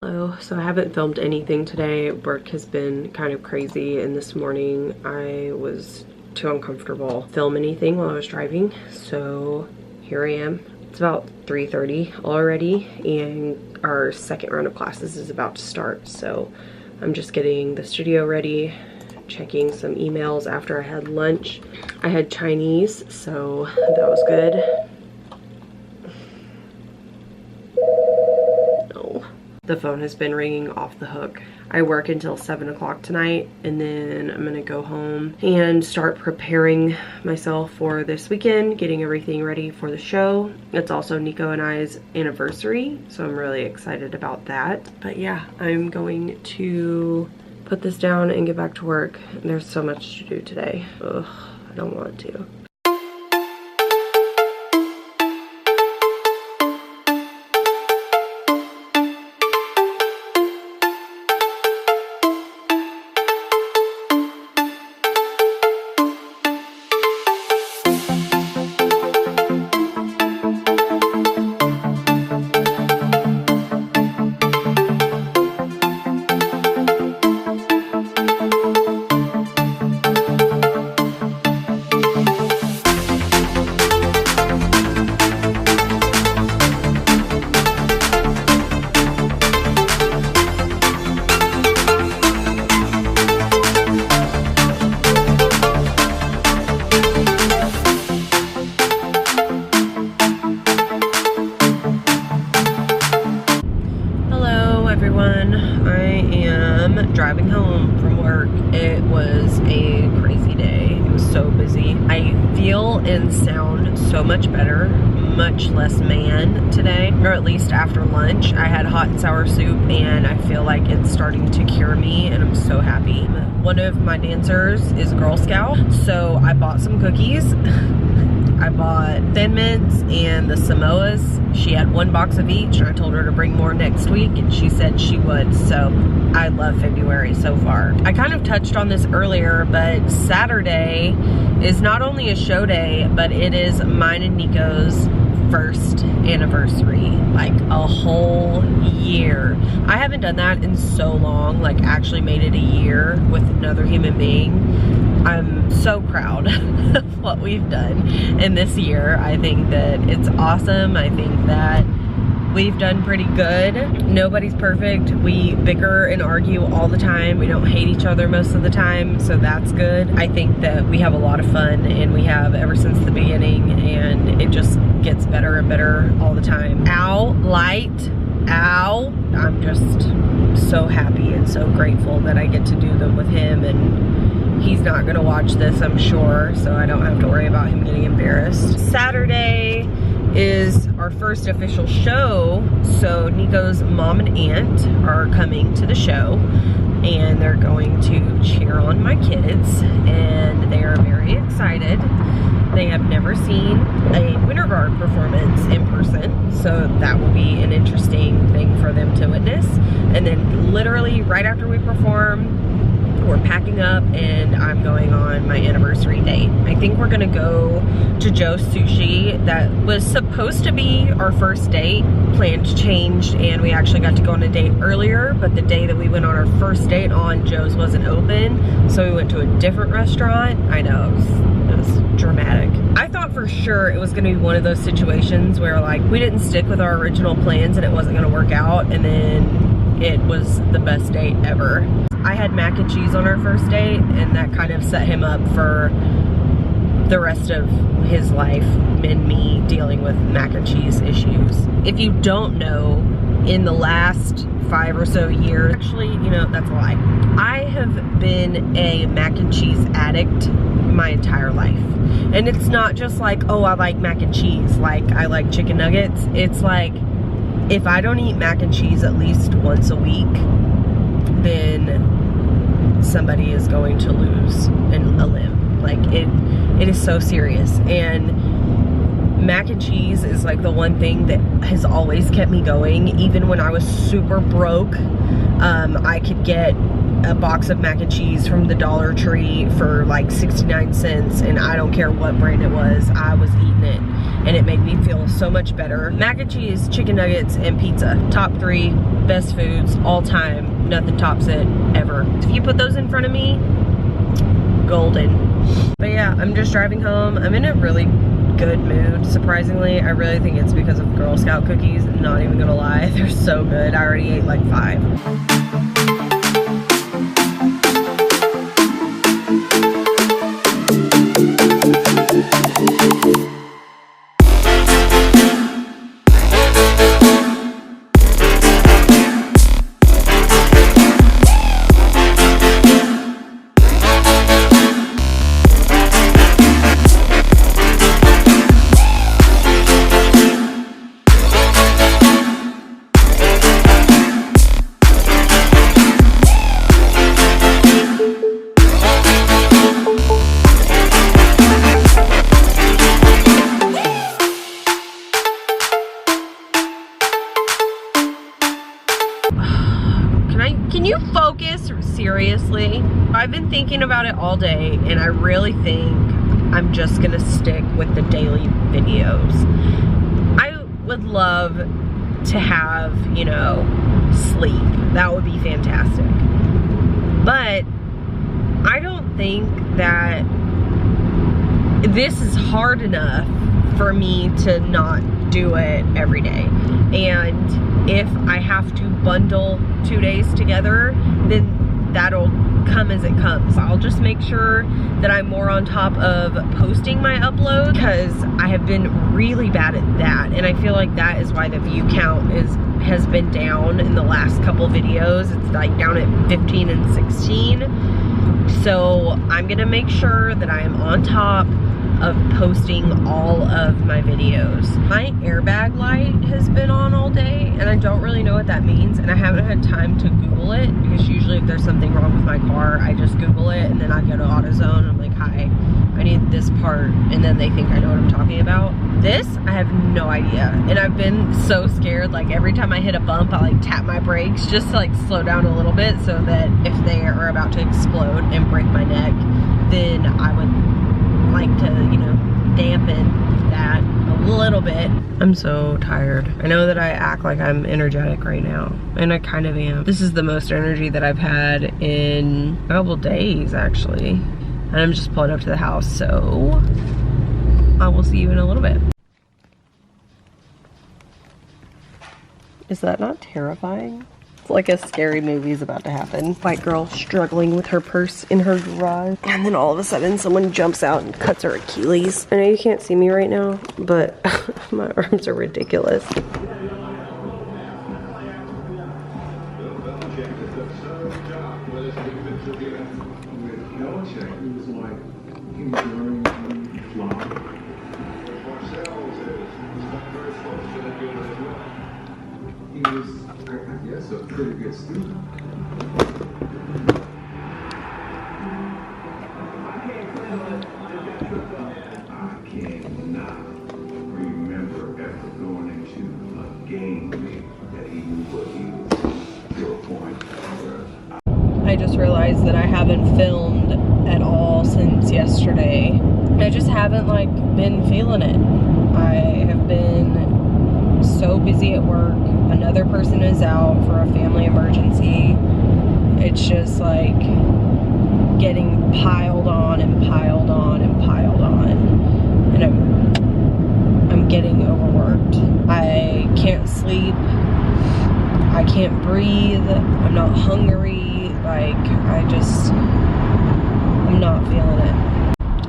Hello. So I haven't filmed anything today. Work has been kind of crazy, and this morning I was too uncomfortable to film anything while I was driving. So here I am. It's about 3:30 already, and our second round of classes is about to start. So I'm just getting the studio ready, checking some emails after I had lunch. I had Chinese, so that was good. The phone has been ringing off the hook. I work until 7 o'clock tonight, and then I'm gonna go home and start preparing myself for this weekend, getting everything ready for the show. It's also Nico and I's anniversary, so I'm really excited about that. But yeah, I'm going to put this down and get back to work. There's so much to do today. Ugh, I don't want to. Driving home from work. It was a crazy day. It was so busy. I feel and sound so much better, much less man today, or at least after lunch. I had hot and sour soup, and I feel like it's starting to cure me, and I'm so happy. One of my dancers is a Girl Scout, so I bought some cookies. I bought Thin Mints and the Samoas. She had one box of each, and I told her to bring more next week, and she said she would. So I love February so far. I kind of touched on this earlier, but Saturday is not only a show day, but it is mine and Nico's first anniversary, like a whole year. I haven't done that in so long, like actually made it a year with another human being. I'm so proud of what we've done in this year. I think that it's awesome. I think that we've done pretty good. Nobody's perfect. We bicker and argue all the time. We don't hate each other most of the time, so that's good. I think that we have a lot of fun, and we have ever since the beginning, and it just gets better and better all the time. Ow, light, ow. I'm just so happy and so grateful that I get to do them with him, and he's not gonna watch this, I'm sure, so I don't have to worry about him getting embarrassed. Saturday is our first official show, so Nico's mom and aunt are coming to the show, and they're going to cheer on my kids, and they are very excited. They have never seen a Winter Guard performance in person, so that will be an interesting thing for them to witness. And then literally right after we perform, we're packing up, and I'm going on my anniversary date. I think we're gonna go to Joe's Sushi. That was supposed to be our first date. Plans changed, and we actually got to go on a date earlier, but the day that we went on our first date on, Joe's wasn't open, so we went to a different restaurant. I know, it was dramatic. I thought for sure it was gonna be one of those situations where like we didn't stick with our original plans and it wasn't gonna work out, and then it was the best date ever. I had mac and cheese on our first date, and that kind of set him up for the rest of his life and me dealing with mac and cheese issues. If you don't know, in the last 5 or so years, actually, you know, that's a lie. I have been a mac and cheese addict my entire life. And it's not just like, oh, I like mac and cheese, like I like chicken nuggets. It's like, if I don't eat mac and cheese at least once a week, then somebody is going to lose a limb. Like it is so serious. And mac and cheese is like the one thing that has always kept me going. Even when I was super broke, I could get a box of mac and cheese from the Dollar Tree for like 69 cents, and I don't care what brand it was, I was eating it. and it made me feel so much better. Mac and cheese, chicken nuggets, and pizza. Top 3 best foods all time. Nothing tops it ever. If you put those in front of me, golden. But yeah, I'm just driving home. I'm in a really good mood, surprisingly. I really think it's because of Girl Scout cookies. I'm not even gonna lie, they're so good. I already ate like 5. Can you focus seriously? I've been thinking about it all day, and I really think I'm just gonna stick with the daily videos. I would love to have, you know, sleep. That would be fantastic. But I don't think that this is hard enough for me to not do it every day. And if I have to bundle 2 days together, then that'll come as it comes. I'll just make sure that I'm more on top of posting my upload, because I have been really bad at that, and I feel like that is why the view count has been down in the last couple videos. It's like down at 15 and 16. So I'm gonna make sure that I am on top of posting all of my videos. My airbag light has been on all day, and I don't really know what that means, and I haven't had time to Google it, because usually if there's something wrong with my car, I just Google it, and then I go to AutoZone, and I'm like, hi, I need this part, and then they think I know what I'm talking about. This, I have no idea, and I've been so scared. Like every time I hit a bump, I like tap my brakes just to like slow down a little bit, so that if they are about to explode and break my neck, then I would like to, you know, dampen that a little bit. I'm so tired. I know that I act like I'm energetic right now, and I kind of am. This is the most energy that I've had in a couple days, actually. And I'm just pulling up to the house, so I will see you in a little bit. Is that not terrifying? It's like a scary movie is about to happen. White girl struggling with her purse in her garage, and then all of a sudden someone jumps out and cuts her Achilles. I know you can't see me right now, but my arms are ridiculous. He was, I guess, a pretty good student. I cannot remember ever going into a game that he knew what he was to a point where I just realized that I haven't filmed at all since yesterday. I just haven't like been feeling it. I have been so busy at work. Another person is out for a family emergency. It's just like getting piled on and piled on and piled on, and I'm getting overworked. I can't sleep, I can't breathe, I'm not hungry. Like I'm not feeling it.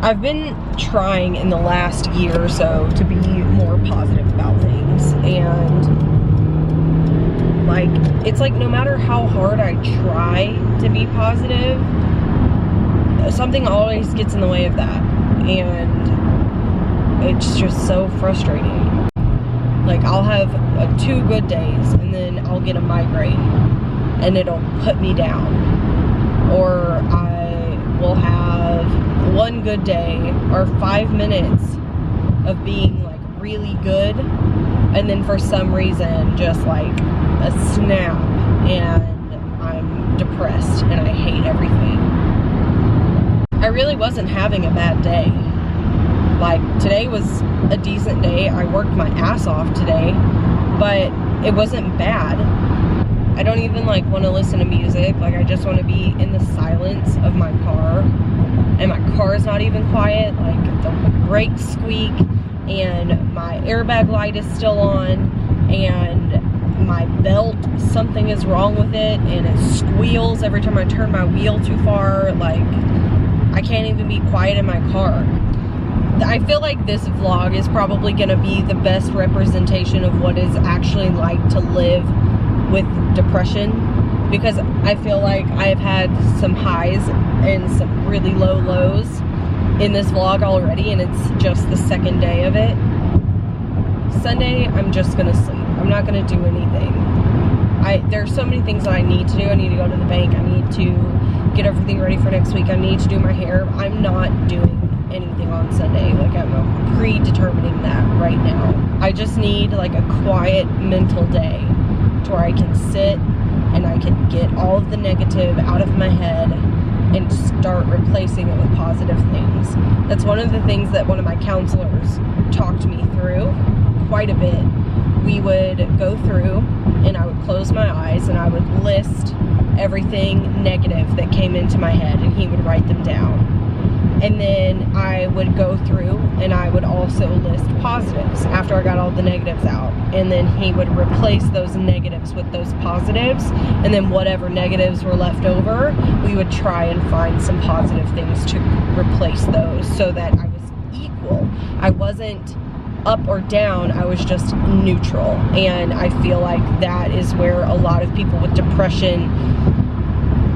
I've been trying in the last year or so to be more positive about things, and like, it's like no matter how hard I try to be positive, something always gets in the way of that, and it's just so frustrating. Like, I'll have 2 good days, and then I'll get a migraine, and it'll put me down. Or I will have 1 good day, or 5 minutes of being like really good, and then for some reason just like a snap and I'm depressed and I hate everything. I really wasn't having a bad day. Like, today was a decent day. I worked my ass off today, but it wasn't bad. I don't even like want to listen to music. Like, I just want to be in the silence of my car, and my car is not even quiet. Like, the brakes squeak, and my airbag light is still on, and my belt, something is wrong with it, and it squeals every time I turn my wheel too far. Like, I can't even be quiet in my car. I feel like this vlog is probably gonna be the best representation of what it's actually like to live with depression, because I feel like I've had some highs and some really low lows in this vlog already, and it's just the second day of it. Sunday, I'm just gonna sleep. I'm not gonna do anything. There's so many things that I need to do. I need to go to the bank. I need to get everything ready for next week. I need to do my hair. I'm not doing anything on Sunday. Like, I'm predetermining that right now. I just need like a quiet mental day to where I can sit and I can get all of the negative out of my head and start replacing it with positive things. That's one of the things that one of my counselors talked me through quite a bit. We would go through and I would close my eyes and I would list everything negative that came into my head, and he would write them down. And then I would go through and I would also list positives after I got all the negatives out. And then he would replace those negatives with those positives. And then whatever negatives were left over, we would try and find some positive things to replace those, so that I was equal. I wasn't up or down, I was just neutral. And I feel like that is where a lot of people with depression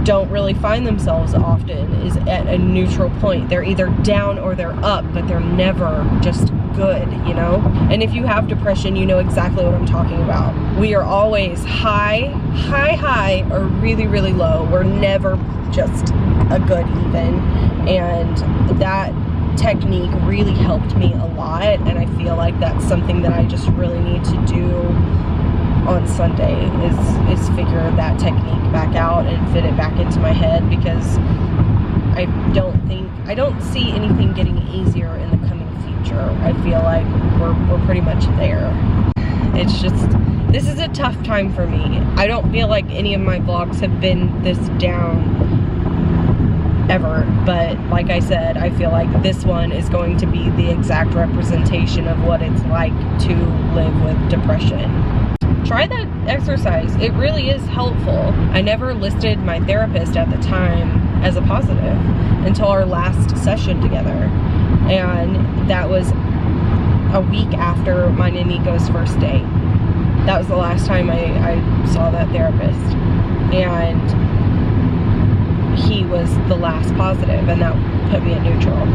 don't really find themselves often, is at a neutral point. They're either down or they're up, but they're never just good, you know? And if you have depression, you know exactly what I'm talking about. We are always high, or really, really low. We're never just a good even. And that technique really helped me a lot, and I feel like that's something that I just really need to do on Sunday, is figure that technique back out and fit it back into my head, because I don't see anything getting easier in the coming future. I feel like we're pretty much there. It's just, this is a tough time for me. I don't feel like any of my vlogs have been this down ever, but like I said, I feel like this one is going to be the exact representation of what it's like to live with depression. Try that exercise. It really is helpful. I never listed my therapist at the time as a positive until our last session together, and that was a week after mine and Nico's first date. That was the last time I saw that therapist, and he was the last positive, and that put me at neutral.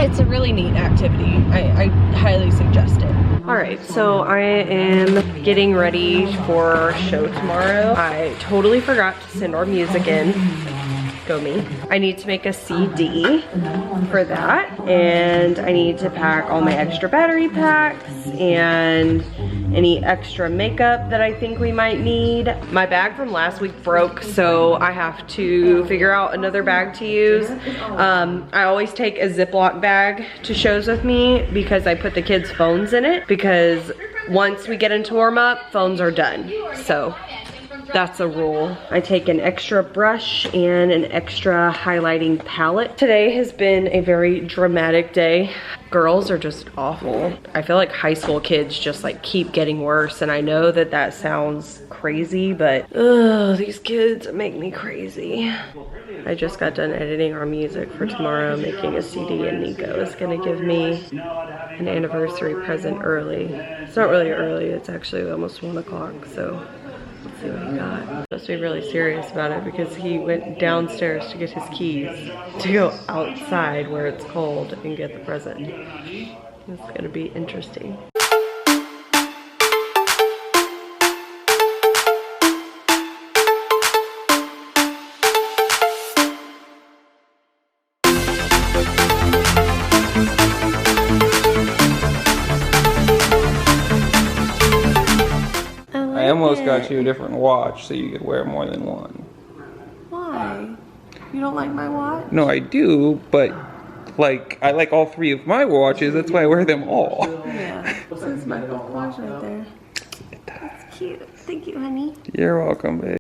It's a really neat activity. I highly suggest it. Alright, so I am getting ready for our show tomorrow. I totally forgot to send our music in. Go me. I need to make a CD for that, and I need to pack all my extra battery packs and any extra makeup that I think we might need. My bag from last week broke, so I have to figure out another bag to use. I always take a Ziploc bag to shows with me because I put the kids' phones in it, because once we get into warm up, phones are done. So that's a rule. I take an extra brush and an extra highlighting palette. Today has been a very dramatic day. Girls are just awful. I feel like high school kids just like keep getting worse, and I know that that sounds crazy, but these kids make me crazy. I just got done editing our music for tomorrow, making a CD, and Nico is gonna give me an anniversary present early. It's not really early, it's actually almost 1 o'clock, so let's see what he got. I'm supposed to be really serious about it because he went downstairs to get his keys to go outside where it's cold and get the present. It's gonna be interesting. I almost got you a different watch so you could wear more than one. Why? You don't like my watch? No, I do, but Like, I like all 3 of my watches. That's why I wear them all. Yeah. This is my watch right there. It's cute. Thank you, honey. You're welcome, babe.